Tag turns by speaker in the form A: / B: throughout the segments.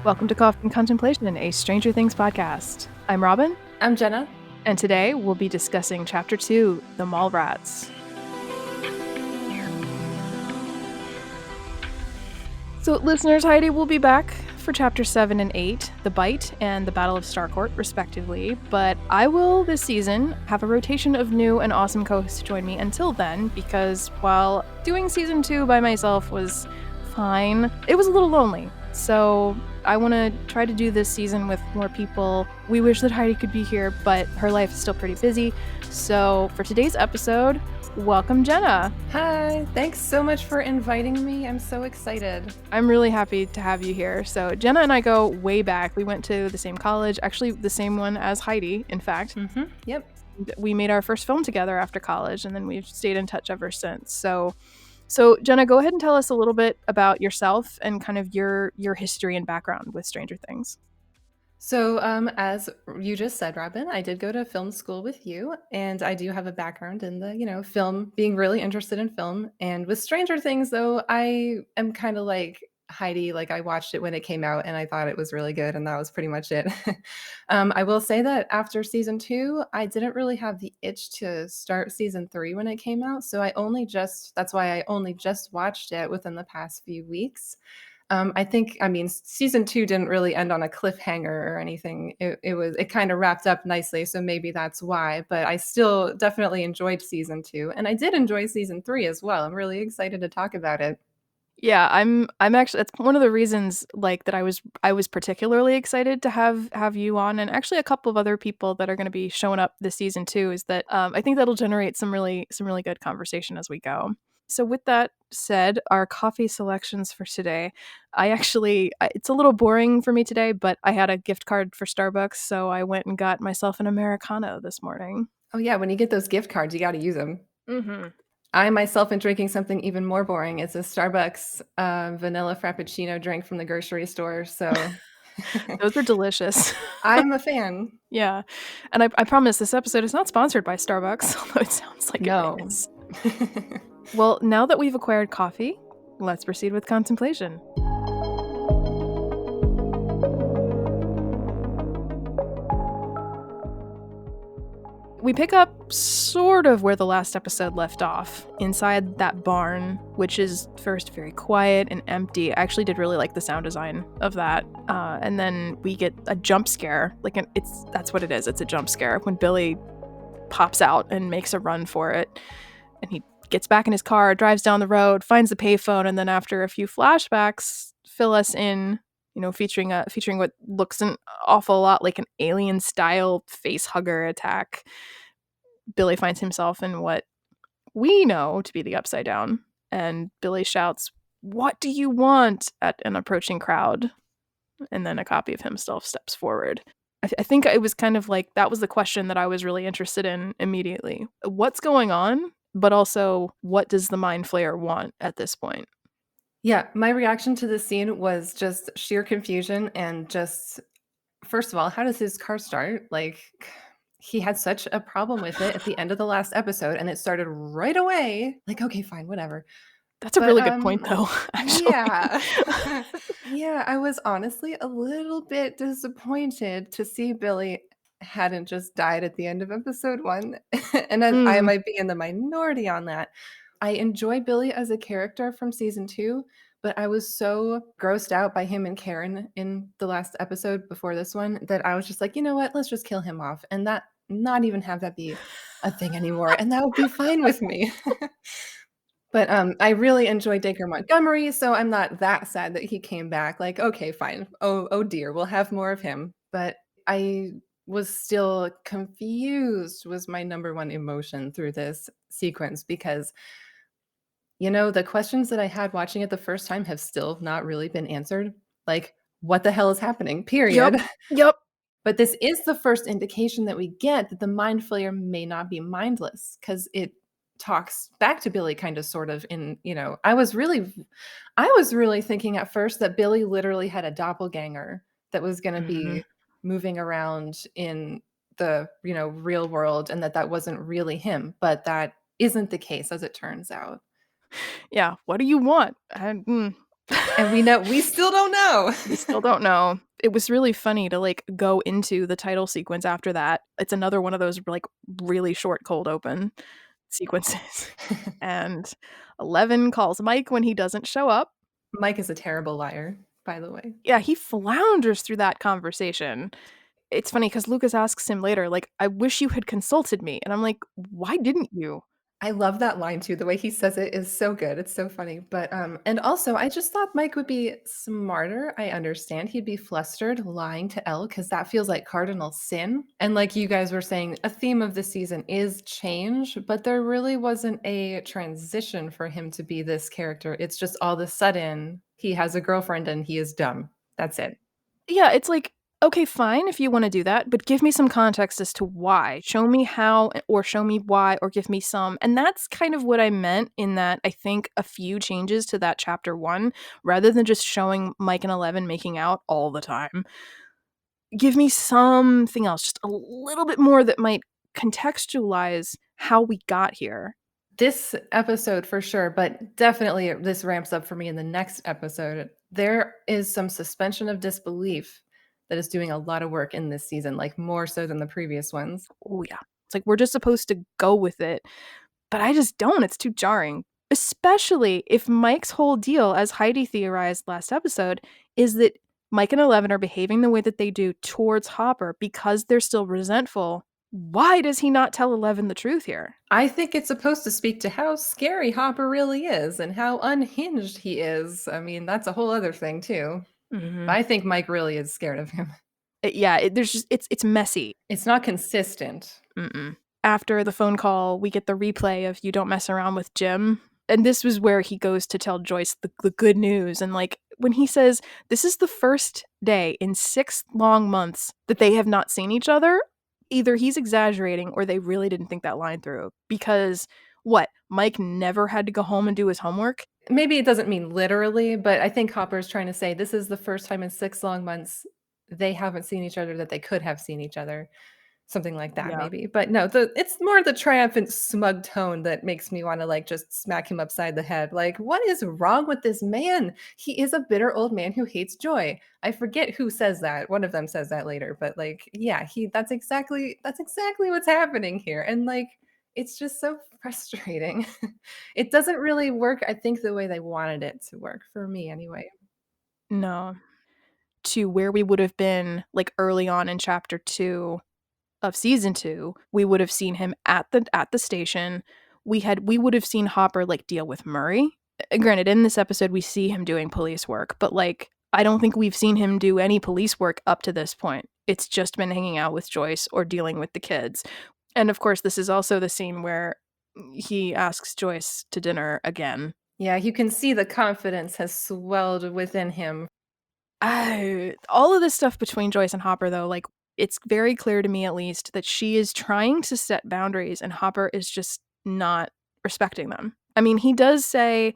A: Welcome to Coffee and Contemplation, a Stranger Things podcast. I'm Robin.
B: I'm Jenna.
A: And today we'll be discussing Chapter 2, The Mallrats. So, listeners, Heidi will be back for Chapter 7 and 8, The Bite and The Battle of Starcourt, respectively. But I will, this season, have a rotation of new and awesome co-hosts to join me until then, because while doing Season 2 by myself was fine, it was a little lonely. So I want to try to do this season with more people. We wish that Heidi could be here, but her life is still pretty busy. So for today's episode, welcome Jenna.
B: Hi, thanks so much for inviting me. I'm so excited.
A: I'm really happy to have you here. So Jenna and I go way back. We went to the same college, actually the same one as Heidi, in fact.
B: Yep.
A: We made our first film together after college, and then we've stayed in touch ever since. So Jenna, go ahead and tell us a little bit about yourself and kind of your history and background with Stranger Things.
B: So as you just said, Robin, I did go to film school with you, and I do have a background in the, film, being really interested in film. And with Stranger Things, though, I am kind of like Heidi. Like, I watched it when it came out and I thought it was really good, and that was pretty much it. I will say that after season 2, I didn't really have the itch to start season 3 when it came out. So that's why I only just watched it within the past few weeks. Season 2 didn't really end on a cliffhanger or anything. It kind of wrapped up nicely, so maybe that's why. But I still definitely enjoyed season 2, and I did enjoy season 3 as well. I'm really excited to talk about it.
A: Yeah, I'm actually, that's one of the reasons like that I was particularly excited to have you on, and actually a couple of other people that are going to be showing up this season too, is that I think that'll generate some really good conversation as we go. So with that said, our coffee selections for today, it's a little boring for me today, but I had a gift card for Starbucks, so I went and got myself an Americano this morning.
B: Oh yeah, when you get those gift cards, you got to use them.
A: Mm-hmm.
B: I myself am drinking something even more boring. It's a Starbucks vanilla Frappuccino drink from the grocery store. So
A: Those are delicious.
B: I'm a fan.
A: Yeah. And I promise this episode is not sponsored by Starbucks, although it sounds like
B: No.
A: it is. Well, now that we've acquired coffee, let's proceed with contemplation. We pick up sort of where the last episode left off, inside that barn, which is first very quiet and empty. I actually did really like the sound design of that. And then we get a jump scare. That's what it is. It's a jump scare when Billy pops out and makes a run for it. And he gets back in his car, drives down the road, finds the payphone, and then after a few flashbacks, fill us in, featuring what looks an awful lot like an alien-style face hugger attack. Billy finds himself in what we know to be the Upside Down, and Billy shouts, "What do you want?" at an approaching crowd. And then a copy of himself steps forward. I think it was kind of like that was the question that I was really interested in immediately. What's going on? But also, what does the Mind Flayer want at this point?
B: Yeah, my reaction to this scene was just sheer confusion and just, first of all, how does his car start? Like, he had such a problem with it at the end of the last episode, and it started right away. Like, okay, fine, whatever.
A: That's a really good point, though, actually.
B: Yeah. Yeah, I was honestly a little bit disappointed to see Billy hadn't just died at the end of episode 1. And I might be in the minority on that. I enjoy Billy as a character from season 2, but I was so grossed out by him and Karen in the last episode before this one that I was just like, you know what? Let's just kill him off and not even have that be a thing anymore. And that would be fine with me. But I really enjoyed Dacre Montgomery, so I'm not that sad that he came back. Like, okay, fine. Oh dear, we'll have more of him. But I was still confused was my number one emotion through this sequence because, the questions that I had watching it the first time have still not really been answered. Like, what the hell is happening? Period.
A: Yep.
B: But this is the first indication that we get that the Mind Flayer may not be mindless, because it talks back to Billy kind of sort of I was really thinking at first that Billy literally had a doppelganger that was going to be moving around in the real world, and that wasn't really him, but that isn't the case, as it turns out.
A: Yeah, what do you want?
B: And we still don't know.
A: We still don't know. It was really funny to like go into the title sequence after that. It's another one of those like really short cold open sequences. And 11 calls Mike when he doesn't show up.
B: Mike is a terrible liar, by the way.
A: Yeah, he flounders through that conversation. It's funny because Lucas asks him later, like, I wish you had consulted me. And I'm like, why didn't you?
B: I love that line too. The way he says it is so good. It's so funny. But and also I just thought Mike would be smarter. I understand he'd be flustered lying to Elle because that feels like cardinal sin. And like you guys were saying, a theme of the season is change, but there really wasn't a transition for him to be this character. It's just all of a sudden he has a girlfriend and he is dumb. That's it.
A: Yeah, it's like, okay, fine if you want to do that, but give me some context as to why. Show me how, or show me why, or give me some. And that's kind of what I meant in that I think a few changes to that chapter 1, rather than just showing Mike and 11 making out all the time. Give me something else, just a little bit more that might contextualize how we got here.
B: This episode for sure, but definitely this ramps up for me in the next episode. There is some suspension of disbelief that is doing a lot of work in this season, like more so than the previous ones.
A: Oh, yeah. It's like we're just supposed to go with it, but I just don't. It's too jarring. Especially if Mike's whole deal, as Heidi theorized last episode, is that Mike and 11 are behaving the way that they do towards Hopper because they're still resentful. Why does he not tell 11 the truth here?
B: I think it's supposed to speak to how scary Hopper really is and how unhinged he is. I mean, that's a whole other thing too.
A: Mm-hmm.
B: But I think Mike really is scared of him.
A: There's just it's messy.
B: It's not consistent.
A: Mm-mm. After the phone call, we get the replay of "You don't mess around with Jim," and this was where he goes to tell Joyce the good news. And like when he says this is the first day in 6 long months that they have not seen each other, either he's exaggerating or they really didn't think that line through. Because what, Mike never had to go home and do his homework?
B: Maybe it doesn't mean literally, but I think Hopper's trying to say this is the first time in 6 long months they haven't seen each other that they could have seen each other. Something like that
A: Yeah.
B: maybe. But no, it's more the triumphant, smug tone that makes me wanna, like, just smack him upside the head. Like, "What is wrong with this man? He is a bitter old man who hates joy." I forget who says that. One of them says that later, but, like, yeah, he that's exactly what's happening here, and, like, it's just so frustrating. It doesn't really work, I think, the way they wanted it to work, for me anyway.
A: No. To where we would have been like early on in chapter 2 of season 2, we would have seen him at the station. We would have seen Hopper like deal with Murray. Granted, in this episode we see him doing police work, but like I don't think we've seen him do any police work up to this point. It's just been hanging out with Joyce or dealing with the kids. And of course, this is also the scene where he asks Joyce to dinner again.
B: Yeah, you can see the confidence has swelled within him.
A: All of this stuff between Joyce and Hopper, though, like, it's very clear to me at least that she is trying to set boundaries and Hopper is just not respecting them. I mean, he does say,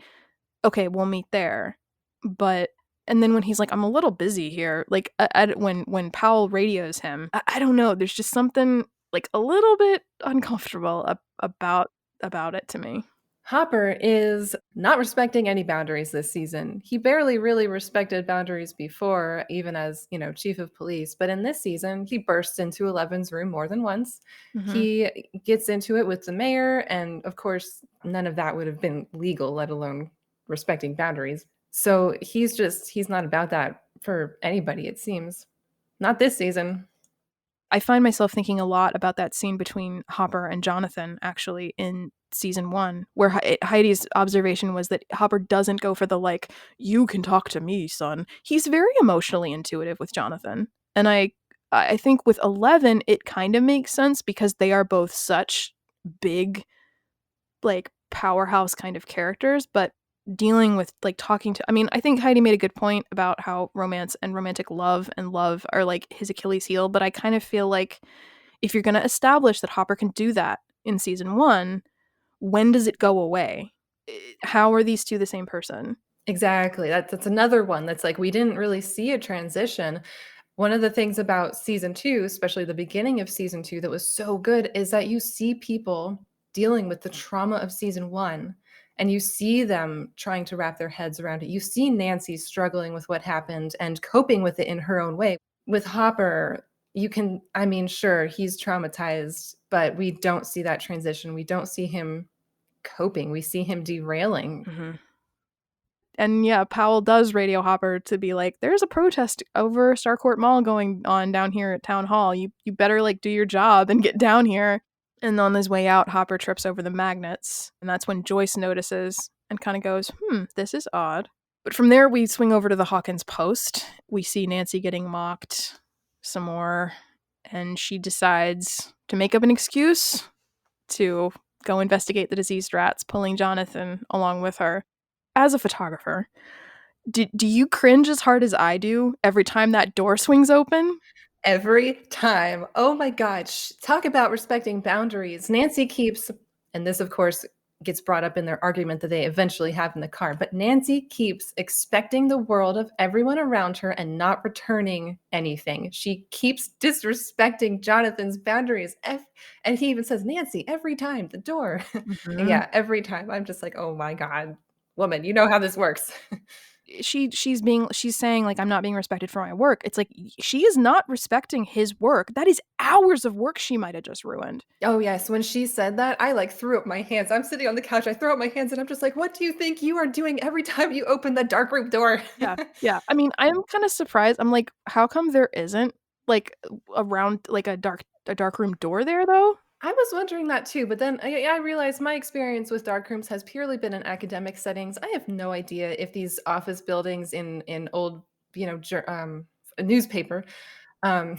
A: okay, we'll meet there. But, and then when he's like, I'm a little busy here, like, when Powell radios him, I don't know, there's just something like a little bit uncomfortable about it to me.
B: Hopper is not respecting any boundaries this season. He barely really respected boundaries before, even as, chief of police. But in this season, he bursts into Eleven's room more than once.
A: Mm-hmm.
B: He gets into it with the mayor. And of course, none of that would have been legal, let alone respecting boundaries. So he's not about that for anybody, it seems. Not this season.
A: I find myself thinking a lot about that scene between Hopper and Jonathan, actually, in season 1, where Heidi's observation was that Hopper doesn't go for the, like, you can talk to me, son. He's very emotionally intuitive with Jonathan. And I think with 11, it kind of makes sense because they are both such big, like, powerhouse kind of characters, but dealing with like talking to, I mean, I think Heidi made a good point about how romance and romantic love and love are like his Achilles heel, but I kind of feel like if you're going to establish that Hopper can do that in season 1, when does it go away? How are these two the same person?
B: Exactly. That's another one that's like we didn't really see a transition. One of the things about season 2, especially the beginning of season 2 that was so good is that you see people dealing with the trauma of season 1 And you see them trying to wrap their heads around it. You see Nancy struggling with what happened and coping with it in her own way. With Hopper, I mean, sure, he's traumatized, but we don't see that transition. We don't see him coping. We see him derailing.
A: Mm-hmm. And yeah, Powell does radio Hopper to be like, there's a protest over Starcourt Mall going on down here at Town Hall. You better like do your job and get down here. And on his way out, Hopper trips over the magnets. And that's when Joyce notices and kind of goes, this is odd. But from there, we swing over to the Hawkins Post. We see Nancy getting mocked some more. And she decides to make up an excuse to go investigate the diseased rats, pulling Jonathan along with her. As a photographer, do you cringe as hard as I do every time that door swings open?
B: Every time. Oh my God. Talk about respecting boundaries. Nancy keeps, and this, of course, gets brought up in their argument that they eventually have in the car, but Nancy keeps expecting the world of everyone around her and not returning anything. She keeps disrespecting Jonathan's boundaries. And he even says, Nancy, every time, the door.
A: Mm-hmm.
B: Yeah, every time. I'm just like, oh my God, woman, you know how this works.
A: She's saying like, I'm not being respected for my work. It's like, she is not respecting his work. That is hours of work she might have just ruined.
B: Oh yes, when she said that, I like threw up my hands. I'm sitting on the couch, I throw up my hands and I'm just like, what do you think you are doing every time you open the dark room door?
A: Yeah. I mean, I'm kind of surprised. I'm like, how come there isn't like around like a dark room door there though?
B: I was wondering that too, but then I realized my experience with dark rooms has purely been in academic settings. I have no idea if these office buildings in old, you know, a newspaper um,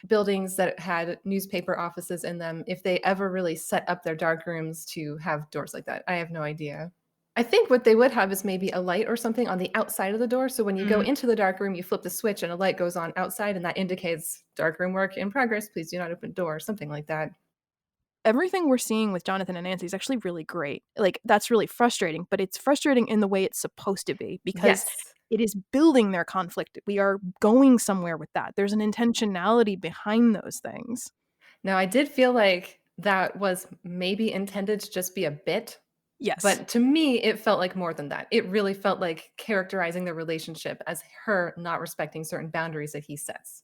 B: buildings that had newspaper offices in them, if they ever really set up their dark rooms to have doors like that. I have no idea. I think what they would have is maybe a light or something on the outside of the door. So when you go into the dark room, you flip the switch and a light goes on outside, and that indicates dark room work in progress. Please do not open door, something like that.
A: Everything we're seeing with Jonathan and Nancy is actually really great. Like, that's really frustrating, but it's frustrating in the way it's supposed to be because
B: Yes.
A: it is building their conflict. We are going somewhere with that. There's an intentionality behind those things.
B: Now, I did feel like that was maybe intended to just be a bit,
A: Yes.
B: but to me, it felt like more than that. It really felt like characterizing the relationship as her not respecting certain boundaries that he sets.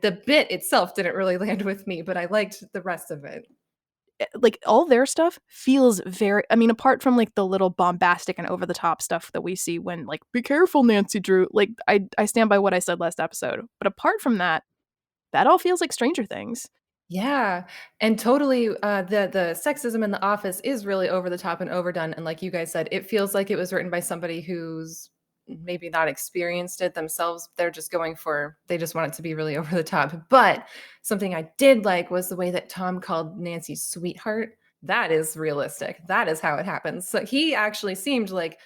B: The bit itself didn't really land with me, but I liked the rest of it.
A: Like, all their stuff feels very, I mean, apart from like the little bombastic and over the top stuff that we see when like, be careful, Nancy Drew. Like, I stand by what I said last episode. But apart from that, that all feels like Stranger Things.
B: Yeah, and totally, the sexism in The Office is really over the top and overdone, and like you guys said, it feels like it was written by somebody who's maybe not experienced it themselves. They just want it to be really over the top. But something I did like was the way that Tom called Nancy sweetheart. That is realistic. That is how it happens. So he actually seemed like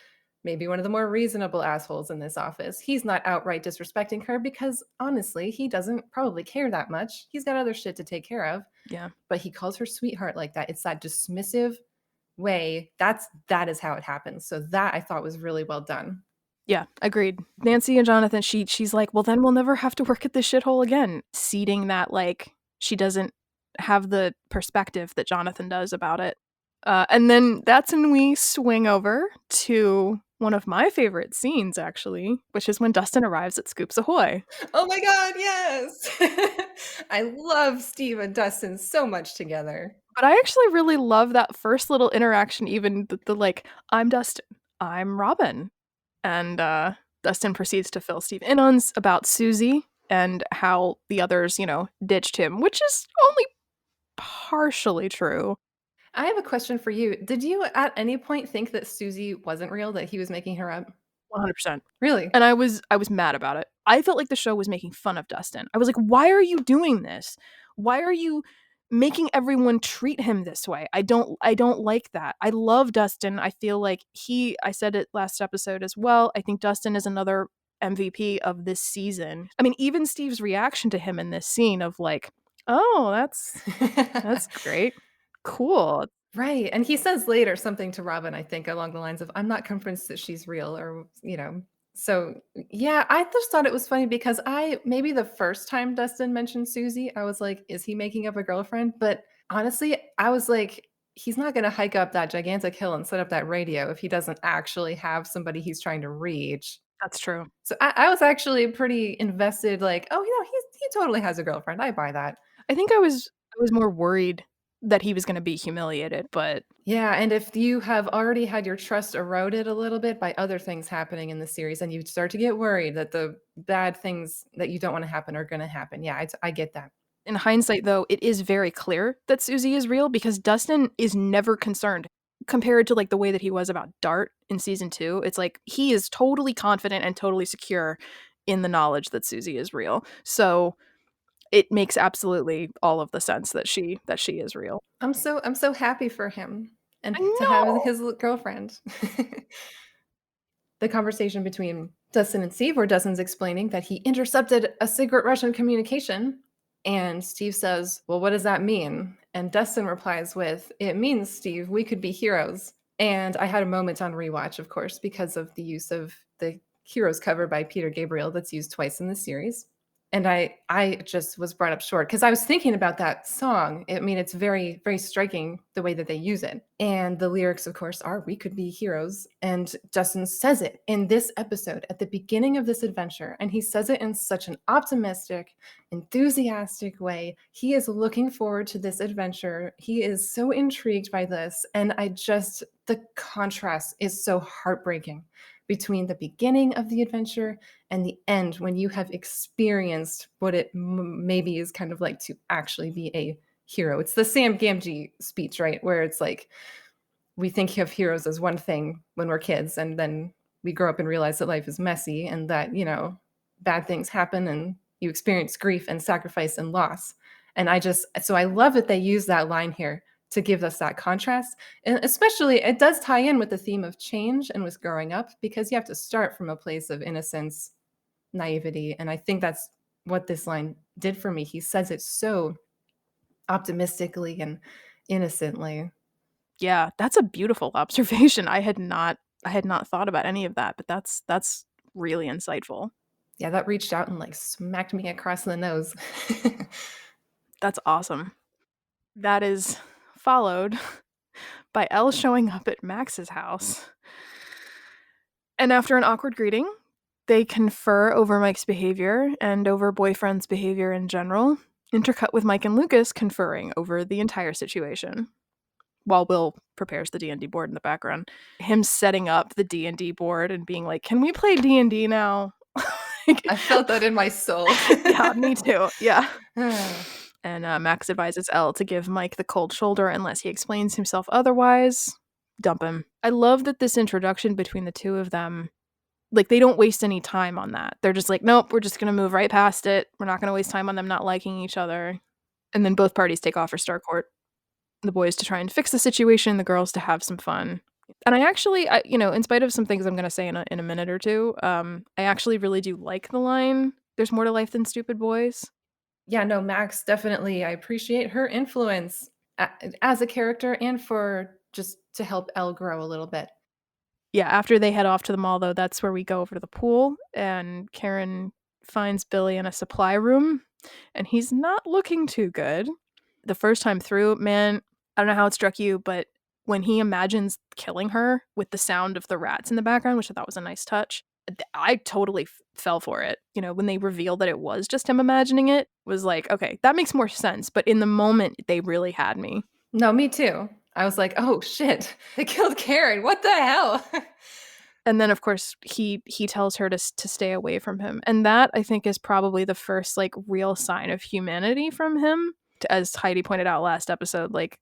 B: maybe one of the more reasonable assholes in this office. He's not outright disrespecting her because honestly, he doesn't probably care that much. He's got other shit to take care of.
A: Yeah.
B: But he calls her sweetheart like that. It's that dismissive way. That is how it happens. So that I thought was really well done.
A: Yeah, agreed. Nancy and Jonathan, she's like, well, then we'll never have to work at this shithole again. Seeding that, like, she doesn't have the perspective that Jonathan does about it. And then that's when we swing over to one of my favorite scenes, actually, which is when Dustin arrives at Scoops Ahoy.
B: Oh my God, yes. I love Steve and Dustin so much together.
A: But I actually really love that first little interaction, even the like, I'm Dustin, I'm Robin. And Dustin proceeds to fill Steve in on about Susie and how the others, ditched him, which is only partially true.
B: I have a question for you. Did you at any point think that Susie wasn't real, that he was making her up?
A: 100%.
B: Really?
A: And I was mad about it. I felt like the show was making fun of Dustin. I was like, why are you doing this? Why are you making everyone treat him this way? I don't like that. I love Dustin. I feel like I said it last episode as well. I think Dustin is another MVP of this season. I mean, even Steve's reaction to him in this scene of like, "Oh, that's great. Cool."
B: Right, and he says later something to Robin, I think, along the lines of, "I'm not convinced that she's real," or, so, yeah, I just thought it was funny because maybe the first time Dustin mentioned Susie, I was like, "Is he making up a girlfriend?" But honestly, I was like, he's not gonna hike up that gigantic hill and set up that radio if he doesn't actually have somebody he's trying to reach.
A: That's true.
B: So I was actually pretty invested, like, "Oh, he totally has a girlfriend, I buy that."
A: I think I was more worried that he was gonna be humiliated, but
B: Yeah, and if you have already had your trust eroded a little bit by other things happening in the series, and you start to get worried that the bad things that you don't wanna happen are gonna happen. Yeah, I get that.
A: in hindsight, though, it is very clear that Susie is real because Dustin is never concerned compared to, like, the way that he was about Dart in season 2. It's like he is totally confident and totally secure in the knowledge that Susie is real. So, it makes absolutely all of the sense that she is real.
B: I'm so happy for him and
A: I
B: to have
A: know!
B: his girlfriend. The conversation between Dustin and Steve, where Dustin's explaining that he intercepted a secret Russian communication. And Steve says, "Well, what does that mean?" And Dustin replies with, "It means, Steve, we could be heroes." And I had a moment on rewatch, of course, because of the use of the Heroes cover by Peter Gabriel that's used twice in the series. And I just was brought up short because I was thinking about that song. I mean, it's very, very striking the way that they use it. And the lyrics, of course, are "We could be heroes." And Justin says it in this episode at the beginning of this adventure. And he says it in such an optimistic, enthusiastic way. He is looking forward to this adventure. He is so intrigued by this. And the contrast is so heartbreaking between the beginning of the adventure and the end when you have experienced what it maybe is kind of like to actually be a hero. It's the Sam Gamgee speech, right? Where it's like we think of heroes as one thing when we're kids, and then we grow up and realize that life is messy and that, bad things happen and you experience grief and sacrifice and loss. And so I love that they use that line here to give us that contrast. And especially, it does tie in with the theme of change and with growing up because you have to start from a place of innocence, naivety. And I think that's what this line did for me. He says it so optimistically and innocently.
A: Yeah, that's a beautiful observation. I had not thought about any of that, but that's really insightful.
B: Yeah, that reached out and, like, smacked me across the nose.
A: That's awesome. That is followed by Elle showing up at Max's house. And after an awkward greeting, they confer over Mike's behavior and over boyfriend's behavior in general, intercut with Mike and Lucas conferring over the entire situation. While Will prepares the D&D board in the background, him setting up the D&D board and being like, "Can we play D&D now?" Like,
B: I felt that in my soul.
A: yeah, me too. Yeah. And Max advises Elle to give Mike the cold shoulder unless he explains himself otherwise. Dump him. I love that this introduction between the two of them, like, they don't waste any time on that. They're just like, nope, we're just gonna move right past it. We're not gonna waste time on them not liking each other. And then both parties take off for Starcourt. The boys to try and fix the situation, the girls to have some fun. And I actually, in spite of some things I'm gonna say in a minute or two, I actually really do like the line, "There's more to life than stupid boys."
B: Yeah, no, Max, definitely, I appreciate her influence as a character and for just to help Elle grow a little bit.
A: Yeah, after they head off to the mall, though, that's where we go over to the pool, and Karen finds Billy in a supply room, and he's not looking too good. The first time through, man, I don't know how it struck you, but when he imagines killing her with the sound of the rats in the background, which I thought was a nice touch, I totally fell for it. When they revealed that it was just him imagining it, was like, okay, that makes more sense. But in the moment, they really had me.
B: No, me too. I was like, "Oh, shit. They killed Karen. What the hell?"
A: And then, of course, he tells her to stay away from him, and that I think is probably the first like real sign of humanity from him. As Heidi pointed out last episode, like,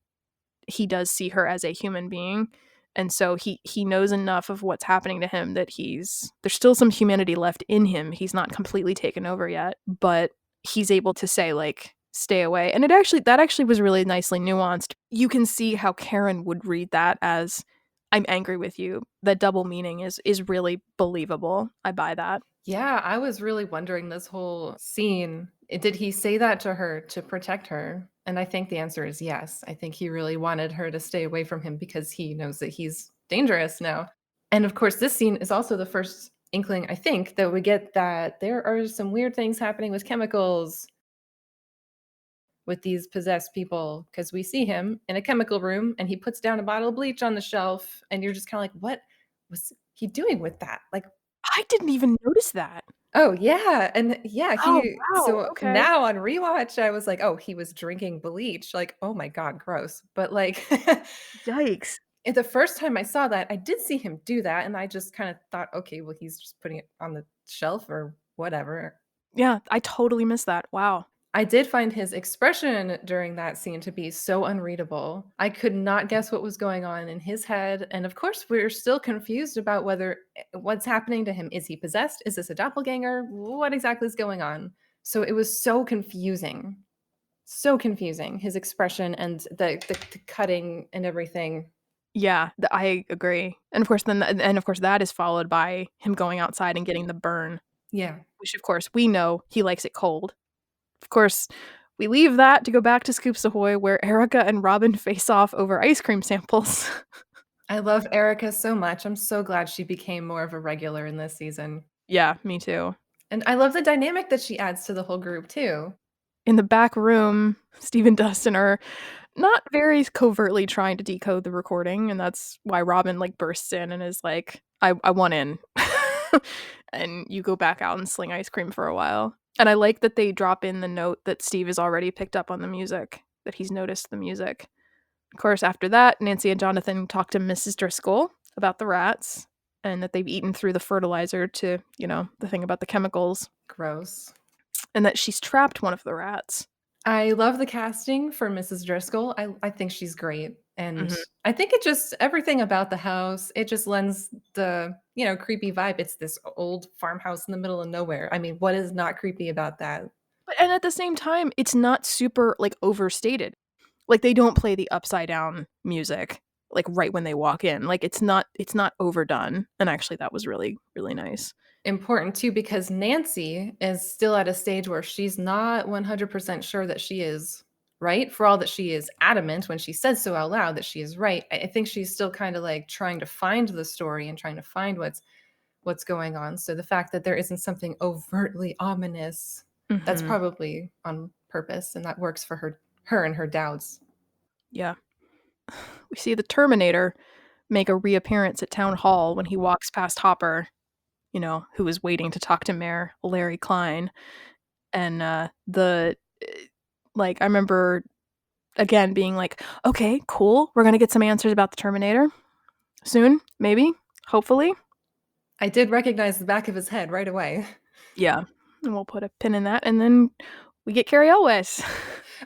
A: he does see her as a human being, and so he knows enough of what's happening to him that there's still some humanity left in him. He's not completely taken over yet, but he's able to say, like, stay away. And that actually was really nicely nuanced. You can see how Karen would read that as, I'm angry with you. That double meaning is really believable. I buy that.
B: Yeah, I was really wondering this whole scene, did he say that to her to protect her? And I think the answer is yes. I think he really wanted her to stay away from him because he knows that he's dangerous now. And of course, this scene is also the first inkling, I think, that we get that there are some weird things happening with chemicals. with these possessed people because we see him in a chemical room and he puts down a bottle of bleach on the shelf and you're just kind of like, what was he doing with that? Like,
A: I didn't even notice that.
B: oh yeah, and yeah,
A: Oh,
B: he
A: wow,
B: so
A: okay.
B: now on rewatch, I was like, "Oh, he was drinking bleach." Like, "Oh my god, gross." But, like,
A: Yikes.
B: the first time I saw that, I did see him do that, and I just kinda thought, "Okay, well, he's just putting it on the shelf or whatever."
A: Yeah, I totally missed that. Wow.
B: I did find his expression during that scene to be so unreadable. I could not guess what was going on in his head, and of course, we're still confused about whether what's happening to him. Is he possessed? Is this a doppelganger? What exactly is going on? So it was so confusing. So confusing, his expression and the cutting and everything.
A: Yeah, I agree. And of course that is followed by him going outside and getting the burn,
B: Yeah.
A: which of course we know he likes it cold. Of course, we leave that to go back to Scoops Ahoy, where Erica and Robin face off over ice cream samples.
B: I love Erica so much. I'm so glad she became more of a regular in this season.
A: Yeah, me too.
B: And I love the dynamic that she adds to the whole group too.
A: In the back room, Steve and Dustin are not very covertly trying to decode the recording, and that's why Robin like bursts in and is like, I want in. And you go back out and sling ice cream for a while. And I like that they drop in the note that Steve has already picked up on the music, that he's noticed the music. Of course, after that, Nancy and Jonathan talk to Mrs. Driscoll about the rats and that they've eaten through the fertilizer to, the thing about the chemicals,
B: Gross.
A: and that she's trapped one of the rats.
B: I love the casting for Mrs. Driscoll. I think she's great. And
A: Mhm.
B: I think it just everything about the house, it just lends the, creepy vibe. It's this old farmhouse in the middle of nowhere. I mean, what is not creepy about that?
A: And at the same time, it's not super like overstated. Like they don't play the upside down music like right when they walk in. Like it's not overdone. And actually that was really really nice.
B: Important too because Nancy is still at a stage where she's not 100% sure that she is right, for all that she is adamant when she says so out loud that she is right. I think she's still kind of like trying to find the story and trying to find what's going on. So the fact that there isn't something overtly ominous, that's
A: Mhm.
B: probably on purpose and that works for her and her doubts.
A: Yeah. We see the Terminator make a reappearance at town hall when he walks past Hopper, who is waiting to talk to Mayor Larry Klein. And the like I remember again being like, "Okay, cool. We're going to get some answers about the Terminator soon, maybe, hopefully."
B: I did recognize the back of his head right away.
A: Yeah. And we'll put a pin in that and then we get Carrie Elwes.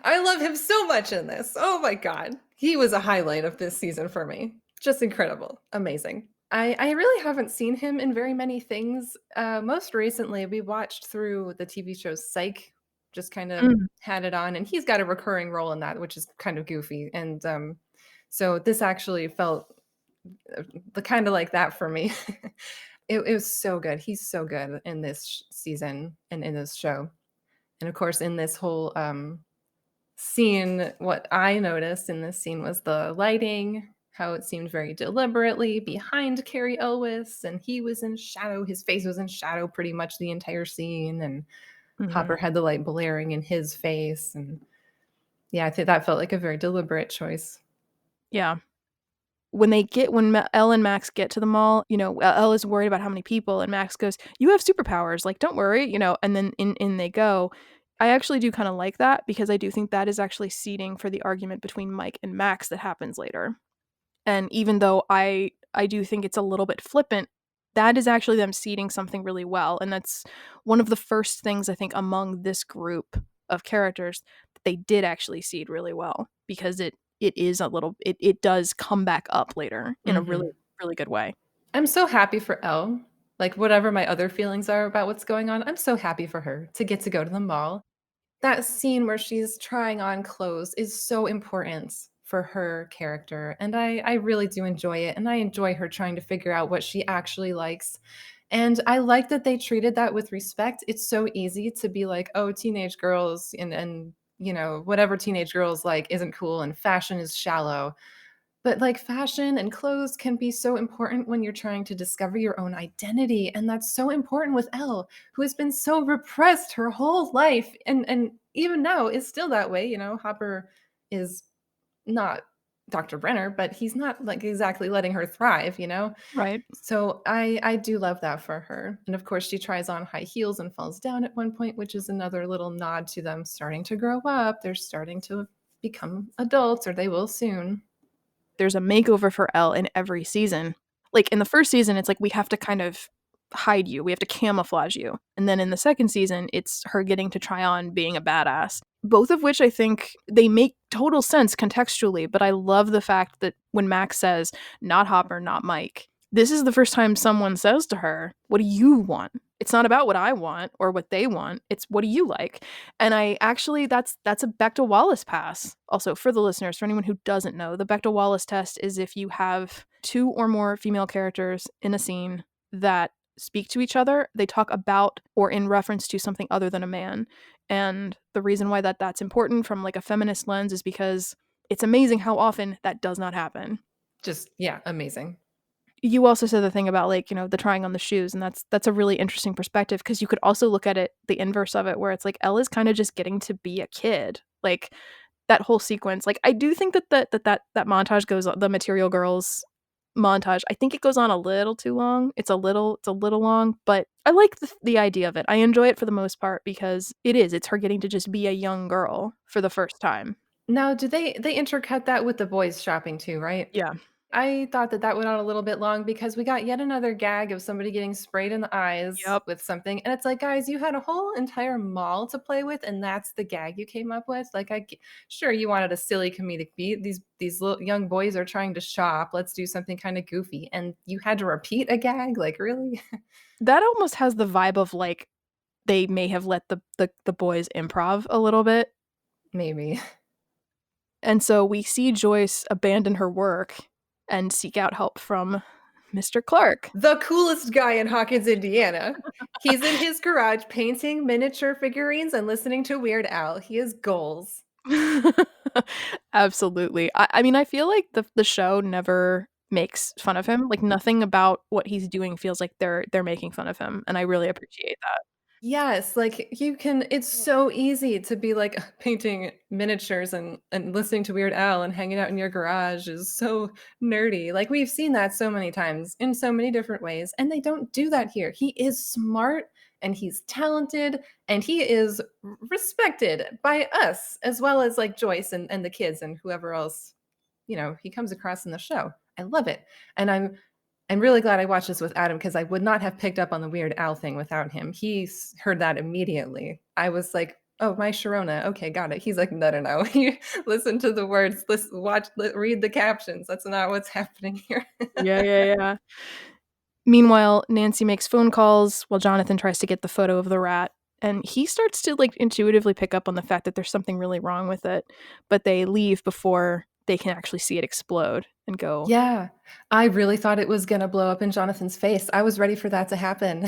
B: I love him so much in this. Oh my god. He was a highlight of this season for me. Just incredible. Amazing. I really haven't seen him in very many things. Most recently, we watched through the TV show Psych, just kind of
A: Mm,
B: had it on, and he's got a recurring role in that, which is kind of goofy. And so this actually felt the kind of like that for me. It was so good. He's so good in this season and in this show. And of course, in this whole scene, what I noticed in this scene was the lighting, how it seemed very deliberately behind Carrie Elwes, and he was in shadow. His face was in shadow pretty much the entire scene, and Hopper
A: mhm.
B: had the light blaring in his face. And yeah, I think that felt like a very deliberate choice.
A: Yeah. When Elle and Max get to the mall, Elle is worried about how many people, and Max goes, "You have superpowers, like, don't worry," and then in they go. I actually do kinda like that because I do think that is actually seeding for the argument between Mike and Max that happens later. And even though I do think it's a little bit flippant, that is actually them seeding something really well, and that's one of the first things I think among this group of characters that they did actually seed really well because it does come back up later in a really,
B: Mhm.
A: really good way.
B: I'm so happy for Elle. Like, whatever my other feelings are about what's going on, I'm so happy for her to get to go to the mall. That scene where she's trying on clothes is so important for her character, and I really do enjoy it, and I enjoy her trying to figure out what she actually likes, and I like that they treated that with respect. It's so easy to be like, "Oh, teenage girls and, whatever teenage girls like isn't cool and fashion is shallow." But, like, fashion and clothes can be so important when you're trying to discover your own identity, and that's so important with Elle, who has been so repressed her whole life, and even now is still that way. Hopper is not Dr. Brenner, but he's not like exactly letting her thrive.
A: Right.
B: So I do love that for her. And of course she tries on high heels and falls down at one point, which is another little nod to them starting to grow up. They're starting to become adults, or they will soon.
A: There's a makeover for Elle in every season. Like in the first season, it's like we have to kind of hide you, we have to camouflage you. And then in the second season, it's her getting to try on being a badass. Both of which I think they make total sense contextually, but I love the fact that when Max says, not Hopper, not Mike, this is the first time someone says to her, what do you want? It's not about what I want or what they want. It's what do you like? And I actually that's a Bechdel-Wallace pass. Also, for the listeners, for anyone who doesn't know, the Bechdel-Wallace test is if you have two or more female characters in a scene that speak to each other, they talk about or in reference to something other than a man. And the reason why that's important from like a feminist lens is because it's amazing how often that does not happen.
B: Just, yeah, amazing.
A: You also said the thing about like, the trying on the shoes, and that's a really interesting perspective because you could also look at it the inverse of it, where it's like Ella's kind of just getting to be a kid. Like that whole sequence. Like I do think that montage goes on, the Material Girls montage. I think it goes on a little too long. It's a little long, but I like the idea of it. I enjoy it for the most part because it's her getting to just be a young girl for the first time.
B: Now, do they intercut that with the boys shopping too, right?
A: Yeah.
B: I thought that went on a little bit long because we got yet another gag of somebody getting sprayed in the eyes
A: Yep.
B: with something. And it's like, guys, you had a whole entire mall to play with, and that's the gag you came up with. Like, sure, you wanted a silly comedic beat. These little young boys are trying to shop. Let's do something kind of goofy. And you had to repeat a gag? Like, really?
A: That almost has the vibe of like they may have let the boys improv a little bit.
B: Maybe.
A: And so we see Joyce abandon her work and seek out help from Mr. Clark.
B: The coolest guy in Hawkins, Indiana. He's in his garage painting miniature figurines and listening to Weird Al. He has goals.
A: Absolutely. I mean, I feel like the show never makes fun of him. Like nothing about what he's doing feels like they're making fun of him, and I really appreciate that.
B: Yes, like, it's so easy to be, like, painting miniatures and listening to Weird Al and hanging out in your garage is so nerdy. Like, we've seen that so many times in so many different ways, and they don't do that here. He is smart, and he's talented, and he is respected by us, as well as, like, Joyce and the kids and whoever else, he comes across in the show. I love it, and I'm really glad I watched this with Adam because I would not have picked up on the Weird Al thing without him. He heard that immediately. I was like, "Oh, my Sharona. Okay, got it." He's like, "No, no, no. You listen to the words. Listen, watch, read the captions. That's not what's happening here."
A: Yeah. Meanwhile, Nancy makes phone calls while Jonathan tries to get the photo of the rat, and he starts to like intuitively pick up on the fact that there's something really wrong with it, but they leave before they can actually see it explode and go.
B: Yeah, I really thought it was gonna blow up in Jonathan's face. I was ready for that to happen.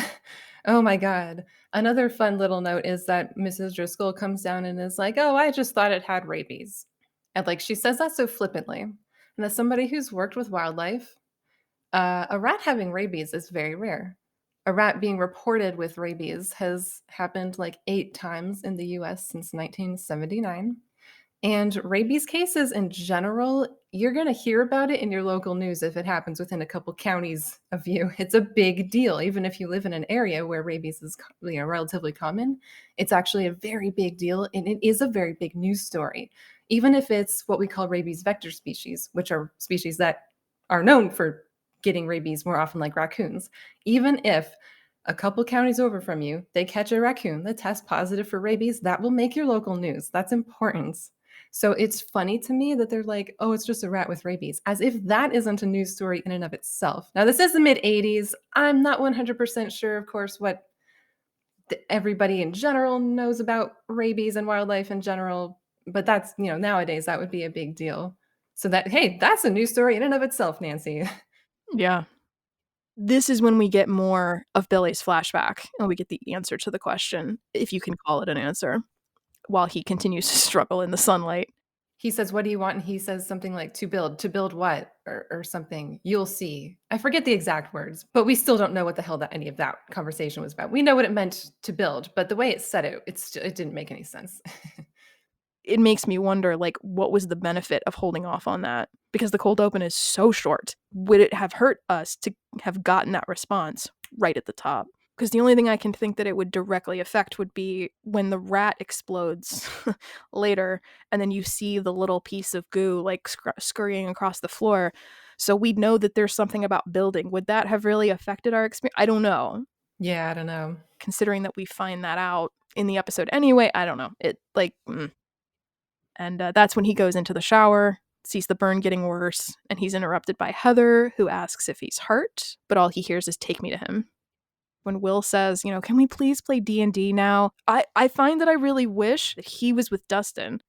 B: Oh my god. Another fun little note is that Mrs. Driscoll comes down and is like, "Oh, I just thought it had rabies." And, like, she says that so flippantly. And as somebody who's worked with wildlife, a rat having rabies is very rare. A rat being reported with rabies has happened, like, 8 times in the US since 1979. And rabies cases in general, you're gonna hear about it in your local news if it happens within a couple counties of you. It's a big deal, even if you live in an area where rabies is, relatively common. It's actually a very big deal, and it is a very big news story. Even if it's what we call rabies vector species, which are species that are known for getting rabies more often, like raccoons. Even if a couple counties over from you, they catch a raccoon that tests positive for rabies, that will make your local news. That's important. So it's funny to me that they're like, "Oh, it's just a rat with rabies," as if that isn't a news story in and of itself. Now, this is the mid-80s. I'm not 100% sure, of course, what everybody in general knows about rabies and wildlife in general, but that's, nowadays that would be a big deal. So hey, that's a news story in and of itself, Nancy.
A: Yeah. This is when we get more of Billy's flashback and we get the answer to the question, if you can call it an answer, while he continues to struggle in the sunlight.
B: He says, "What do you want?" And he says something like, "To build." "To build what?" Or something. "You'll see." I forget the exact words, but we still don't know what the hell that any of that conversation was about. We know what it meant to build, but the way it said it, it didn't make any sense.
A: It makes me wonder, like, what was the benefit of holding off on that? Because the cold open is so short. Would it have hurt us to have gotten that response right at the top? Because the only thing I can think that it would directly affect would be when the rat explodes later, and then you see the little piece of goo, like, scurrying across the floor. So we'd know that there's something about building. Would that have really affected our experience? I don't know.
B: Yeah, I don't know.
A: Considering that we find that out in the episode anyway, I don't know. And that's when he goes into the shower, sees the burn getting worse, and he's interrupted by Heather, who asks if he's hurt, but all he hears is "take me to him." When Will says, "Can we please play D&D now?" I find that I really wish that he was with Dustin.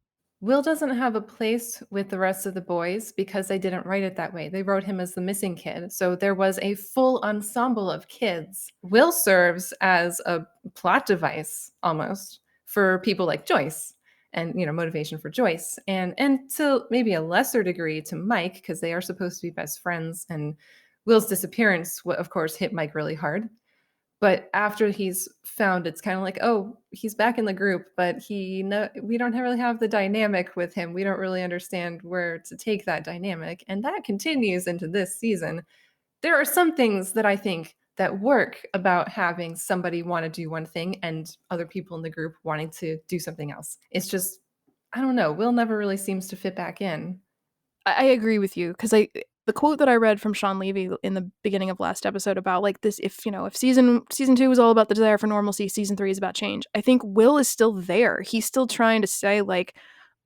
B: Will doesn't have a place with the rest of the boys because they didn't write it that way. They wrote him as the missing kid. So there was a full ensemble of kids. Will serves as a plot device almost for people like Joyce and motivation for Joyce and to maybe a lesser degree to Mike because they are supposed to be best friends and Will's disappearance of course hit Mike really hard. But after he's found, it's kind of like, oh, he's back in the group, but we don't really have the dynamic with him. We don't really understand where to take that dynamic, and that continues into this season. There are some things that I think that work about having somebody want to do one thing and other people in the group wanting to do something else. It's just, I don't know. Will never really seems to fit back in.
A: I agree with you because the quote that I read from Sean Levy in the beginning of last episode about like this, if season 2 was all about the desire for normalcy, season 3 is about change. I think Will is still there. He's still trying to say like,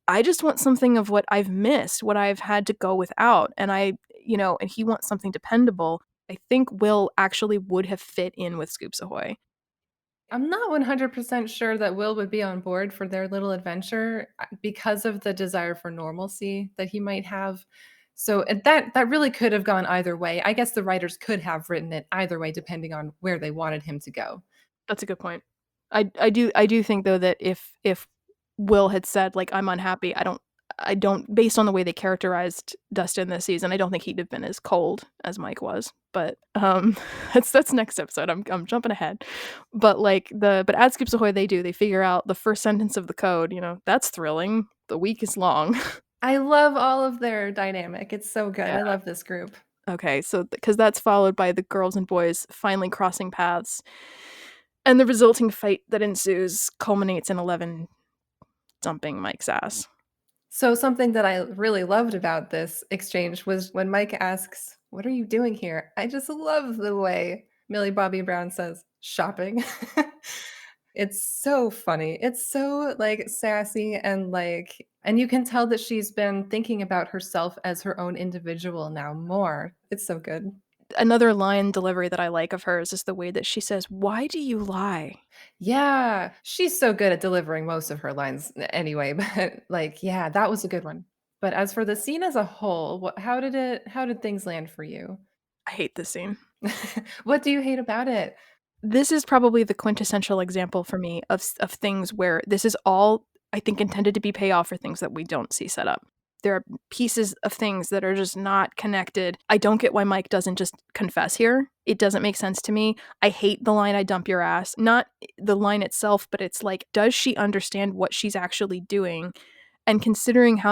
A: I just want something of what I've missed, what I've had to go without, and and he wants something dependable. I think Will actually would have fit in with Scoops Ahoy.
B: I'm not 100% sure that Will would be on board for their little adventure because of the desire for normalcy that he might have. So that really could have gone either way. I guess the writers could have written it either way depending on where they wanted him to go.
A: That's a good point. I do think though that if Will had said like I'm unhappy, I don't based on the way they characterized Dustin this season, I don't think he'd have been as cold as Mike was. But that's next episode. I'm jumping ahead. But but at Skips Ahoy they figure out the first sentence of the code, that's thrilling. The week is long.
B: I love all of their dynamic. It's so good.
A: Yeah.
B: I love this group.
A: Okay, so because that's followed by the girls and boys finally crossing paths, and the resulting fight that ensues culminates in 11 dumping Mike's ass.
B: So something that I really loved about this exchange was when Mike asks, "What are you doing here?" I just love the way Millie Bobby Brown says, "Shopping." It's so funny. It's so, like, sassy and you can tell that she's been thinking about herself as her own individual now more. It's so good.
A: Another line delivery that I like of hers is the way that she says, "Why do you lie?"
B: Yeah, she's so good at delivering most of her lines anyway, but, yeah, that was a good one. But as for the scene as a whole, how did things land for you?
A: I hate this scene.
B: What do you hate about it?
A: This is probably the quintessential example for me of things where this is all, I think, intended to be payoff for things that we don't see set up. There are pieces of things that are just not connected. I don't get why Mike doesn't just confess here. It doesn't make sense to me. I hate the line, "I dump your ass." Not the line itself, but it's like, does she understand what she's actually doing? And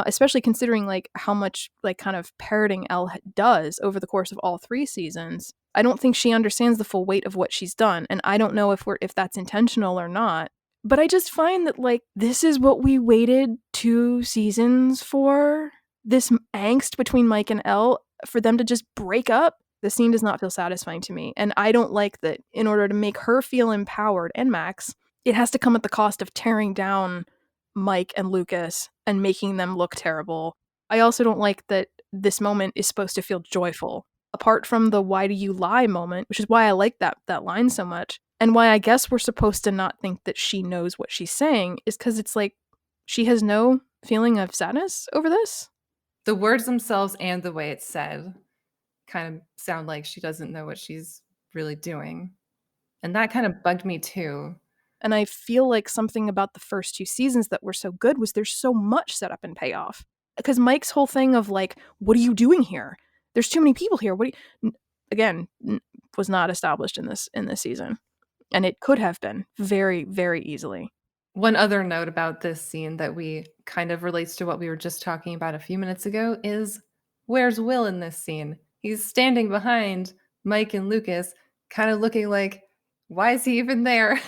A: especially considering like how much like kind of parroting Elle does over the course of all 3 seasons, I don't think she understands the full weight of what she's done, and I don't know if that's intentional or not. But I just find that like this is what we waited 2 seasons for. This angst between Mike and Elle for them to just break up. The scene does not feel satisfying to me, and I don't like that in order to make her feel empowered and Max, it has to come at the cost of tearing down Mike and Lucas and making them look terrible. I also don't like that this moment is supposed to feel joyful. Apart from the "why do you lie" moment, which is why I like that line so much, and why I guess we're supposed to not think that she knows what she's saying, is because it's like she has no feeling of sadness over this.
B: The words themselves and the way it's said kind of sound like she doesn't know what she's really doing, and that kind of bugged me too.
A: And I feel like something about the first 2 seasons that were so good was there's so much setup and payoff. because Mike's whole thing of like, what are you doing here? There's too many people here. What do you, again, was not established in this season. And it could have been very, very easily.
B: One other note about this scene that we kind of relates to what we were just talking about a few minutes ago is where's Will in this scene? He's standing behind Mike and Lucas, kind of looking like, why is he even there?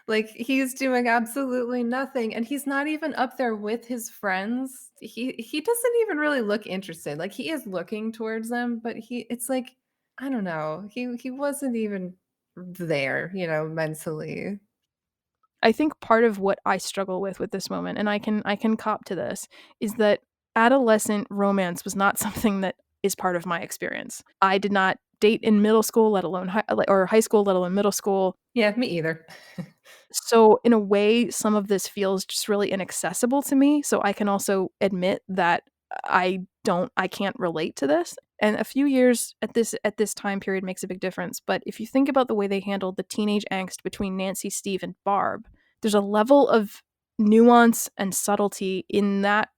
B: Like he's doing absolutely nothing and he's not even up there with his friends. He doesn't even really look interested. Like he is looking towards them, but it's like I don't know. He wasn't even there, mentally.
A: I think part of what I struggle with this moment, and I can cop to this, is that adolescent romance was not something that is part of my experience. I did not date in middle school, let alone high school, let alone middle school.
B: Yeah, me either.
A: So in a way, some of this feels just really inaccessible to me. So I can also admit that I can't relate to this. And a few years at this time period makes a big difference. But if you think about the way they handled the teenage angst between Nancy, Steve, and Barb, there's a level of nuance and subtlety in that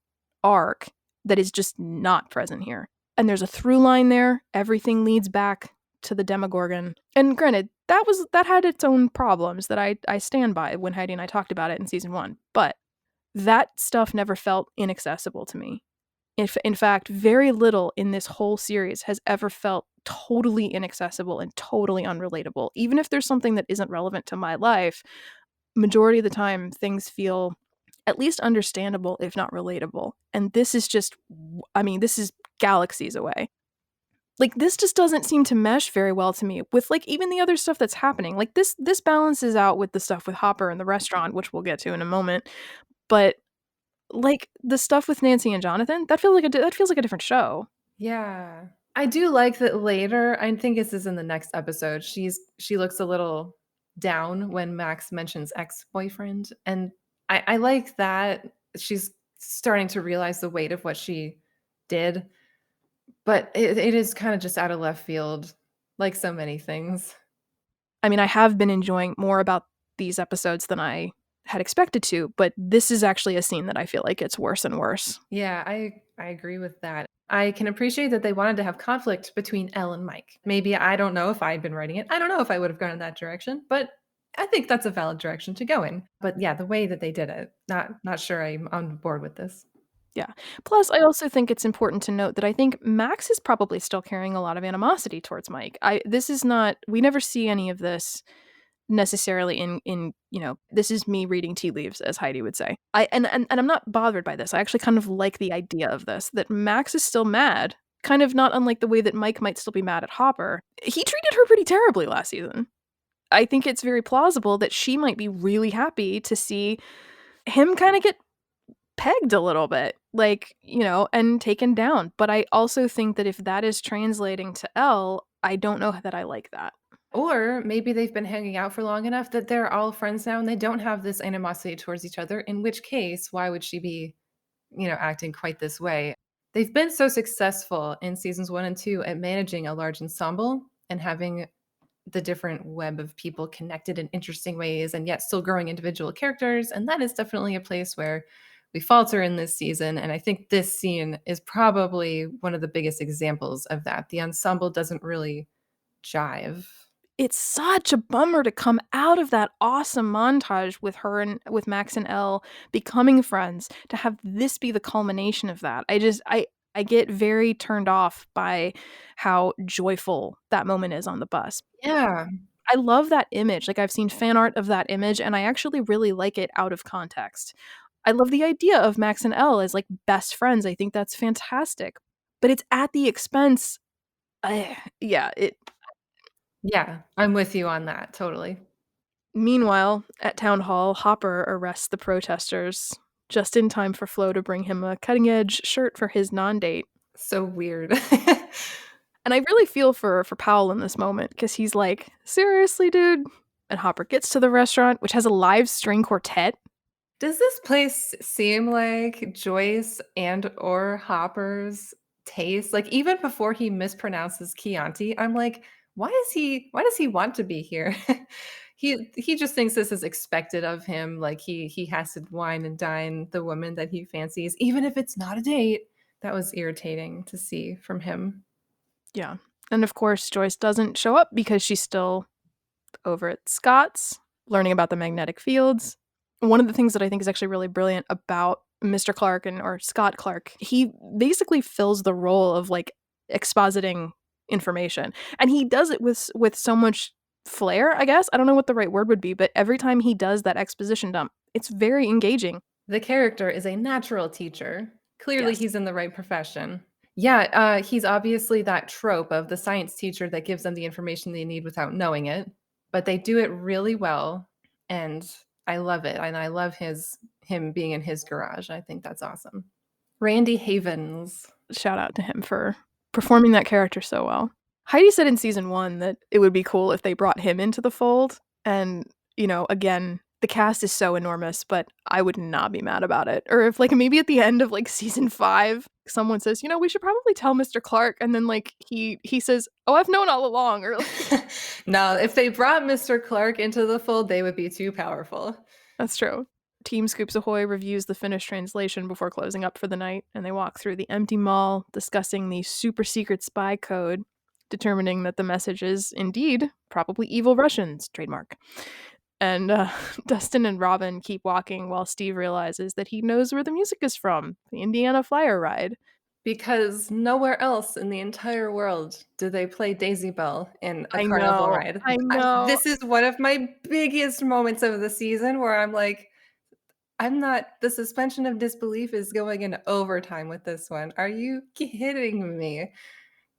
A: arc that is just not present here. And there's a through line there. Everything leads back to the Demogorgon. And granted, that had its own problems that I stand by when Heidi and I talked about it in season 1. But that stuff never felt inaccessible to me. If in fact, very little in this whole series has ever felt totally inaccessible and totally unrelatable. Even if there's something that isn't relevant to my life, majority of the time things feel at least understandable, if not relatable. And this is just, this is galaxies away. Like this just doesn't seem to mesh very well to me with like even the other stuff that's happening. Like this balances out with the stuff with Hopper in the restaurant, which we'll get to in a moment. But like the stuff with Nancy and Jonathan, that feels like a different show.
B: Yeah. I do like that later, I think this is in the next episode, she looks a little down when Max mentions ex-boyfriend, and I like that she's starting to realize the weight of what she did, but it is kinda just out of left field, like so many things.
A: I mean, I have been enjoying more about these episodes than I had expected to, but this is actually a scene that I feel like gets worse and worse.
B: Yeah, I agree with that. I can appreciate that they wanted to have conflict between Elle and Mike. Maybe I don't know if I'd been writing it. I don't know if I would have gone in that direction, but I think that's a valid direction to go in. But yeah, the way that they did it, not sure I'm on board with this.
A: Yeah. Plus, I also think it's important to note that I think Max is probably still carrying a lot of animosity towards Mike. We never see any of this necessarily in this is me reading tea leaves, as Heidi would say. And I'm not bothered by this. I actually kind of like the idea of this, that Max is still mad, kind of not unlike the way that Mike might still be mad at Hopper. He treated her pretty terribly last season. I think it's very plausible that she might be really happy to see him kind of get pegged a little bit, like, and taken down. But I also think that if that is translating to Elle, I don't know that I like that.
B: Or maybe they've been hanging out for long enough that they're all friends now and they don't have this animosity towards each other, in which case, why would she be, acting quite this way? They've been so successful in seasons 1 and 2 at managing a large ensemble and having the different web of people connected in interesting ways and yet still growing individual characters. And that is definitely a place where we falter in this season. And I think this scene is probably one of the biggest examples of that. The ensemble doesn't really jive.
A: It's such a bummer to come out of that awesome montage with her and with Max and Elle becoming friends, to have this be the culmination of that. I get very turned off by how joyful that moment is on the bus.
B: Yeah.
A: I love that image. Like, I've seen fan art of that image, and I actually really like it out of context. I love the idea of Max and Elle as, like, best friends. I think that's fantastic. But it's at the expense yeah, it
B: Yeah. I'm with you on that. Totally.
A: Meanwhile, at Town Hall, Hopper arrests the protesters just in time for Flo to bring him a cutting-edge shirt for his non-date.
B: So weird.
A: And I really feel for Powell in this moment, because he's like, seriously, dude? And Hopper gets to the restaurant, which has a live string quartet.
B: Does this place seem like Joyce and or Hopper's taste? Like even before he mispronounces Chianti, I'm like, why does he want to be here? He just thinks this is expected of him. Like he has to wine and dine the woman that he fancies, even if it's not a date. That was irritating to see from him.
A: Yeah. And of course, Joyce doesn't show up because she's still over at Scott's, learning about the magnetic fields. One of the things that I think is actually really brilliant about Mr. Clark or Scott Clark, he basically fills the role of like expositing information. And he does it with so much flair, I guess. I don't know what the right word would be, but every time he does that exposition dump, it's very engaging.
B: The character is a natural teacher. Clearly,
A: Yes.
B: he's in the right profession. Yeah, he's obviously that trope of the science teacher that gives them the information they need without knowing it, but they do it really well, and I love it. And I love him being in his garage. I think that's awesome. Randy Havens.
A: Shout out to him for performing that character so well. Heidi said in season 1 that it would be cool if they brought him into the fold. And, again, the cast is so enormous, but I would not be mad about it. Or if, like, maybe at the end of, like, season 5, someone says, we should probably tell Mr. Clark. And then, like, he says, oh, I've known all along. Or like,
B: no, if they brought Mr. Clark into the fold, they would be too powerful.
A: That's true. Team Scoops Ahoy reviews the finished translation before closing up for the night, and they walk through the empty mall, discussing the super secret spy code, determining that the message is indeed probably evil Russians, trademark. And Dustin and Robin keep walking while Steve realizes that he knows where the music is from, the Indiana Flyer ride.
B: Because nowhere else in the entire world do they play Daisy Bell in a
A: I
B: carnival
A: know,
B: ride.
A: I know.
B: This is one of my biggest moments of the season where I'm like, the suspension of disbelief is going in overtime with this one. Are you kidding me?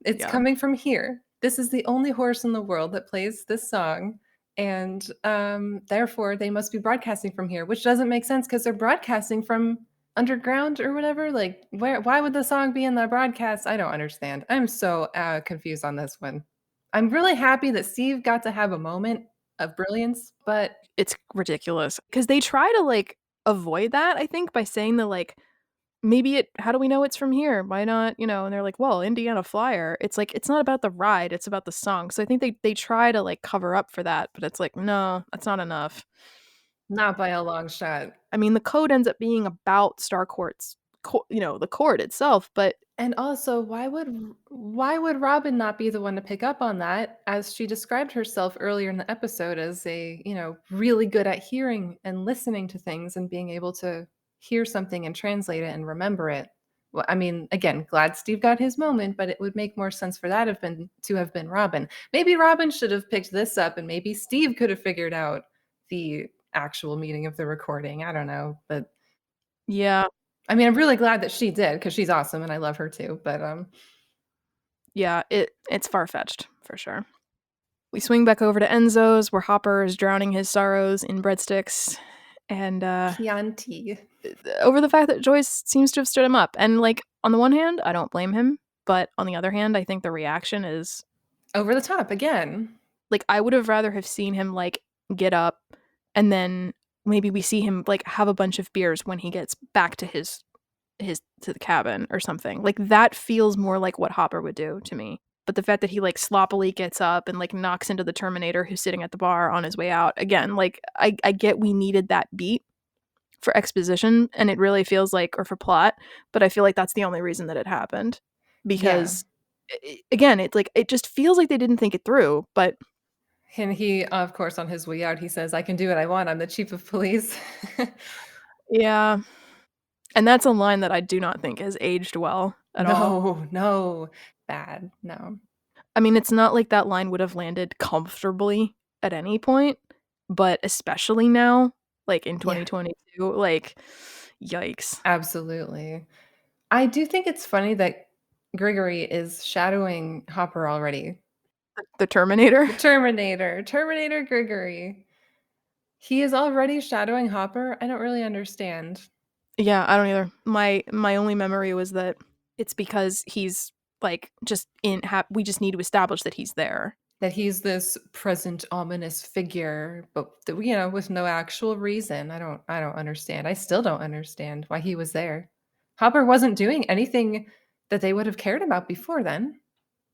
B: It's coming from here. This is the only horse in the world that plays this song. And therefore, they must be broadcasting from here, which doesn't make sense because they're broadcasting from underground or whatever. Like, why would the song be in the broadcast? I don't understand. I'm so confused on this one. I'm really happy that Steve got to have a moment of brilliance, but
A: it's ridiculous because they try to like avoid that, I think, by saying that like how do we know it's from here? Why not, and they're like, well, Indiana Flyer. It's like, it's not about the ride, it's about the song. So I think they try to like cover up for that, but it's like, no, that's not enough.
B: not by a long shot.
A: I mean, the code ends up being about Starcourt's, the court itself, but
B: and also, why would Robin not be the one to pick up on that, as she described herself earlier in the episode as a, really good at hearing and listening to things and being able to hear something and translate it and remember it. Well, I mean, again, glad Steve got his moment, but it would make more sense for that to have been Robin. Maybe Robin should have picked this up, and maybe Steve could have figured out the actual meaning of the recording. I don't know, but
A: yeah.
B: I mean, I'm really glad that she did because she's awesome and I love her too. But
A: yeah, it's far-fetched for sure. We swing back over to Enzo's, where Hopper is drowning his sorrows in breadsticks, and
B: Chianti.
A: over the fact that Joyce seems to have stood him up. And like, on the one hand, I don't blame him, but on the other hand, I think the reaction is
B: over the top again.
A: Like, I would have rather have seen him like get up, and then maybe we see him like have a bunch of beers when he gets back to to the cabin or something. Like, that feels more like what Hopper would do to me. But the fact that he like sloppily gets up and like knocks into the Terminator who's sitting at the bar on his way out, again, like I get we needed that beat for exposition, and it really feels like, or for plot, but I feel like that's the only reason that it happened, because again, it's like, it just feels like they didn't think it through. But
B: and he, of course, on his way out, he says, I can do what I want, I'm the chief of police.
A: Yeah, and that's a line that I do not think has aged well at all.
B: No, bad. No.
A: I mean, it's not like that line would have landed comfortably at any point, but especially now, like in 2022, like, yikes.
B: Absolutely. I do think it's funny that Grigory is shadowing Hopper already.
A: The Terminator?
B: Terminator Grigory. He is already shadowing Hopper? I don't really understand.
A: Yeah, I don't either. My only memory was that it's because he's like just we just need to establish that he's there.
B: That he's this present ominous figure, but with no actual reason. I don't understand. I still don't understand why he was there. Hopper wasn't doing anything that they would have cared about before then,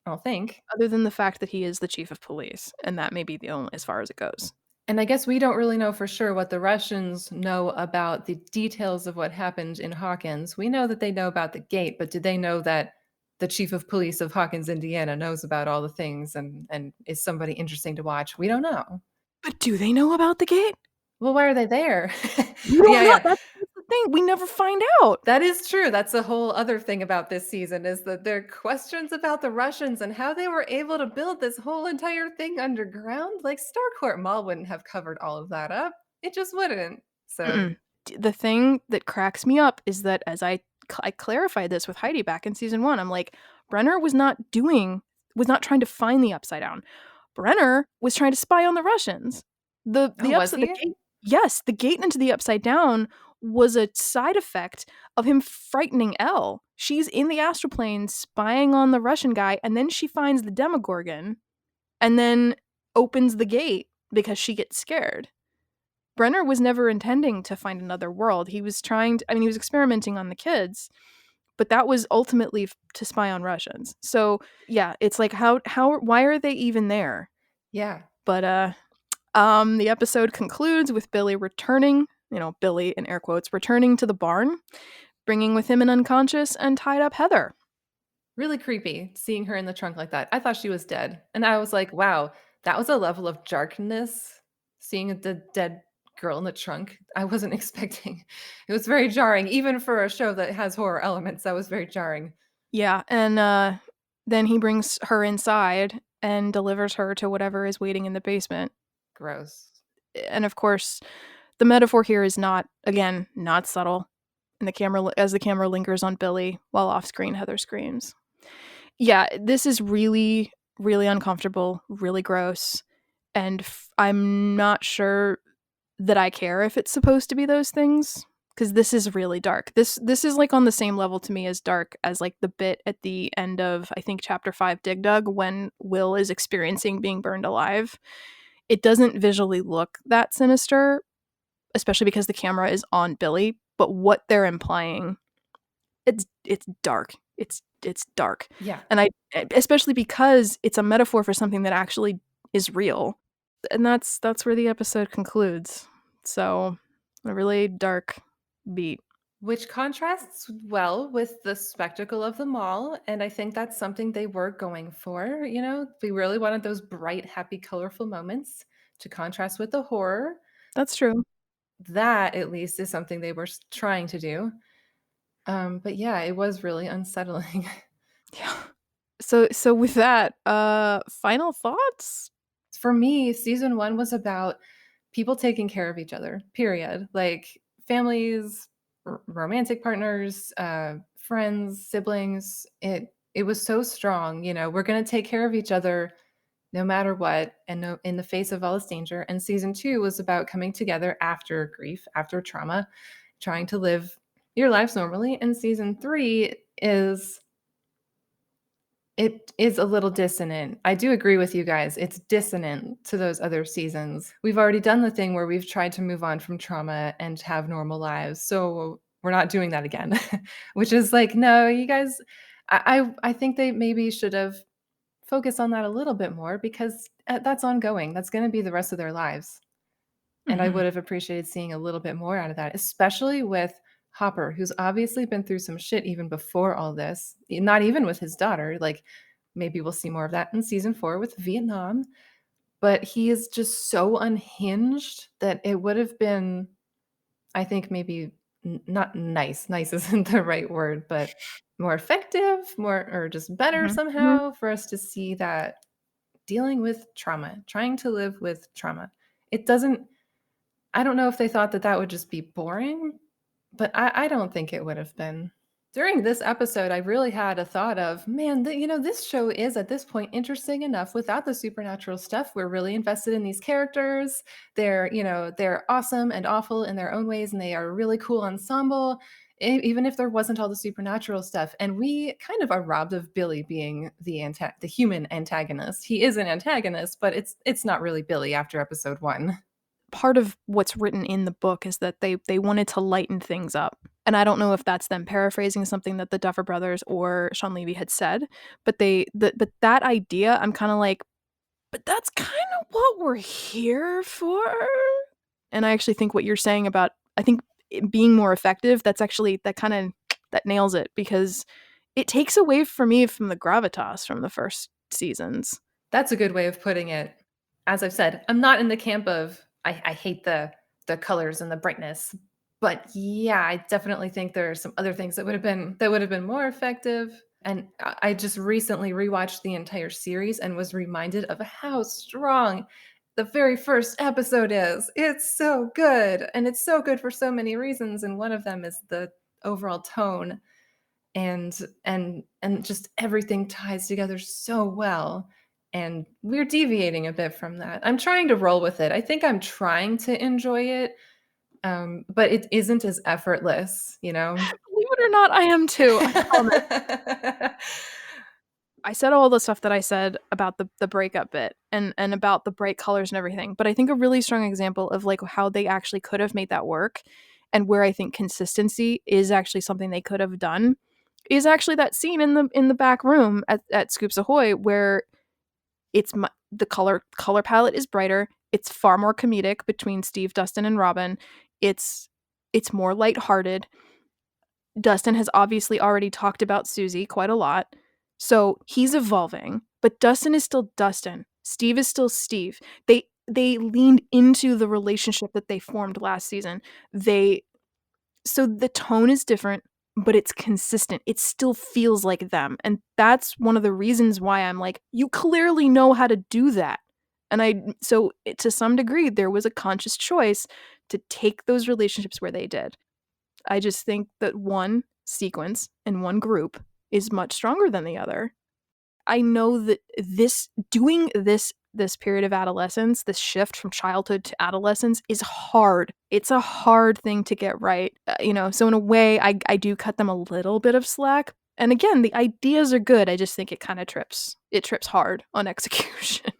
B: I don't think.
A: Other than the fact that he is the chief of police, and that may be the only as far as it goes.
B: And I guess we don't really know for sure what the Russians know about the details of what happened in Hawkins. We know that they know about the gate, but do they know that the chief of police of Hawkins, Indiana knows about all the things and is somebody interesting to watch? We don't know.
A: But do they know about the gate?
B: Well, why are they there?
A: We don't
B: Yeah,
A: know.
B: yeah.
A: That's the thing. We never find out.
B: That is true. That's a whole other thing about this season is that there are questions about the Russians and how they were able to build this whole entire thing underground. Like Starcourt Mall wouldn't have covered all of that up. It just wouldn't. So,
A: Mm-mm. The thing that cracks me up is that as I clarified this with Heidi back in season 1, I'm like, Brenner was not trying to find the Upside Down. Brenner was trying to spy on the Russians.
B: oh, was
A: The
B: he?
A: gate, yes, the gate into the Upside Down was a side effect of him frightening Elle. She's in the astral plane spying on the Russian guy, and then she finds the Demogorgon, and then opens the gate because she gets scared. Brenner was never intending to find another world. He was he was experimenting on the kids, but that was ultimately to spy on Russians. So, yeah, it's like why are they even there?
B: Yeah.
A: But the episode concludes with Billy returning, Billy in air quotes, returning to the barn, bringing with him an unconscious and tied up Heather.
B: Really creepy seeing her in the trunk like that. I thought she was dead. And I was like, wow, that was a level of darkness seeing the dead girl in the trunk. I wasn't expecting. It was very jarring, even for a show that has horror elements. That was very jarring.
A: Yeah, and then he brings her inside and delivers her to whatever is waiting in the basement.
B: Gross.
A: And of course, the metaphor here is not subtle. And as the camera lingers on Billy while off screen Heather screams. Yeah, this is really, really uncomfortable, really gross, and I'm not sure that I care if it's supposed to be those things, because this is really dark. This is like on the same level to me as dark as like the bit at the end of I think chapter 5 Dig Dug when Will is experiencing being burned alive. It doesn't visually look that sinister, especially because the camera is on Billy, but what they're implying, it's dark. It's dark.
B: Yeah.
A: And I especially because it's a metaphor for something that actually is real. And that's where the episode concludes. So, a really dark beat.
B: Which contrasts well with the spectacle of the mall. And I think that's something they were going for. You know, we really wanted those bright, happy, colorful moments to contrast with the horror.
A: That's true.
B: That, at least, is something they were trying to do. But yeah, it was really unsettling.
A: Yeah. So with that, final thoughts?
B: For me, season 1 was about people taking care of each other, period. Like families, romantic partners, friends, siblings. It was so strong. You know, we're going to take care of each other no matter what, and no, in the face of all this danger. And season 2 was about coming together after grief, after trauma, trying to live your lives normally. And season 3 is a little dissonant. I do agree with you guys. It's dissonant to those other seasons. We've already done the thing where we've tried to move on from trauma and have normal lives. So we're not doing that again, which is like, no, you guys, I think they maybe should have focused on that a little bit more because that's ongoing. That's going to be the rest of their lives. And I would have appreciated seeing a little bit more out of that, especially with Hopper, who's obviously been through some shit even before all this, not even with his daughter. Like, maybe we'll see more of that in season 4 with Vietnam. But he is just so unhinged that it would have been, I think, maybe not nice. Nice isn't the right word, but more effective, more, or just better somehow for us to see that dealing with trauma, trying to live with trauma. It doesn't, I don't know if they thought that that would just be boring, but I don't think it would have been. During this episode, I really had a thought of, man, this show is at this point interesting enough without the supernatural stuff. We're really invested in these characters. They're awesome and awful in their own ways, and they are a really cool ensemble, even if there wasn't all the supernatural stuff. And we kind of are robbed of Billy being the human antagonist. He is an antagonist, but it's not really Billy after episode 1.
A: Part of what's written in the book is that they wanted to lighten things up. And I don't know if that's them paraphrasing something that the Duffer Brothers or Sean Levy had said, but that idea, I'm kind of like, but that's kind of what we're here for. And I actually think what you're saying about, I think it being more effective, that's actually, that nails it, because it takes away for me from the gravitas from the first seasons.
B: That's a good way of putting it. As I've said, I'm not in the camp of I hate the colors and the brightness. But yeah, I definitely think there are some other things that would have been more effective. And I just recently rewatched the entire series and was reminded of how strong the very first episode is. It's so good. And it's so good for so many reasons. And one of them is the overall tone and just everything ties together so well, and we're deviating a bit from that. I'm trying to roll with it. I think I'm trying to enjoy it, but it isn't as effortless, you know?
A: Believe it or not, I am too. I promise. I said all the stuff that I said about the breakup bit and about the bright colors and everything, but I think a really strong example of like how they actually could have made that work, and where I think consistency is actually something they could have done, is actually that scene in the back room at Scoops Ahoy, where the color palette is brighter. It's far more comedic between Steve, Dustin, and Robin. It's more lighthearted. Dustin has obviously already talked about Susie quite a lot, so he's evolving. But Dustin is still Dustin. Steve is still Steve. They leaned into the relationship that they formed last season. So the tone is different, but it's consistent. It still feels like them. And that's one of the reasons why I'm like, you clearly know how to do that. So to some degree, there was a conscious choice to take those relationships where they did. I just think that one sequence and one group is much stronger than the other. I know that doing this period of adolescence, this shift from childhood to adolescence, is hard. It's a hard thing to get right. So in a way, I do cut them a little bit of slack. And again, the ideas are good. I just think it kind of trips. It trips hard on execution.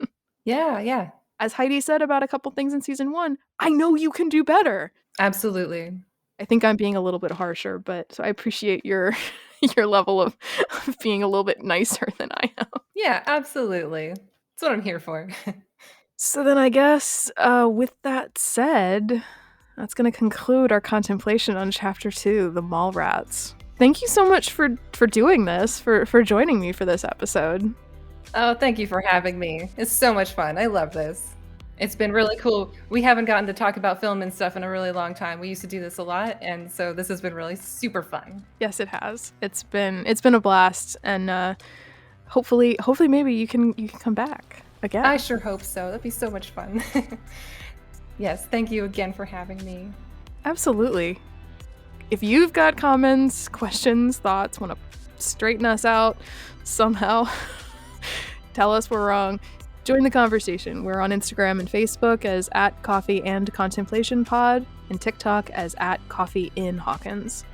B: Yeah.
A: As Heidi said about a couple things in season 1, I know you can do better.
B: Absolutely.
A: I think I'm being a little bit harsher, but so I appreciate your your level of being a little bit nicer than I am.
B: Yeah, absolutely. That's what I'm here for.
A: So then I guess with that said, that's going to conclude our contemplation on chapter 2, the mall rats. Thank you so much for doing this, for joining me for this episode.
B: Oh, thank you for having me. It's so much fun. I love this. It's been really cool. We haven't gotten to talk about film and stuff in a really long time. We used to do this a lot, and so this has been really super fun.
A: Yes, it has. It's been a blast, and hopefully maybe you can come back again.
B: I sure hope so. That'd be so much fun. Yes, thank you again for having me.
A: Absolutely. If you've got comments, questions, thoughts, want to straighten us out somehow, tell us we're wrong, join the conversation. We're on Instagram and Facebook as @coffeeandcontemplationpod and TikTok as @coffeeinhawkins.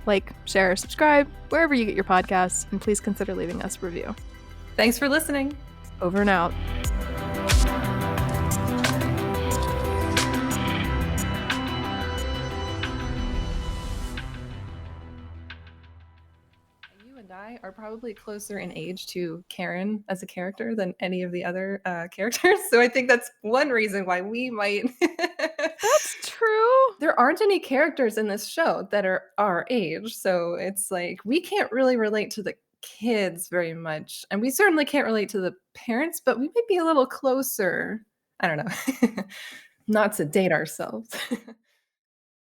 A: Like, share, subscribe, wherever you get your podcasts, and please consider leaving us a review.
B: Thanks for listening.
A: Over and out.
B: You and I are probably closer in age to Karen as a character than any of the other characters. So I think that's one reason why we might.
A: That's true.
B: There aren't any characters in this show that are our age. So it's like we can't really relate to the kids very much. And we certainly can't relate to the parents, but we might be a little closer. I don't know. Not to date ourselves.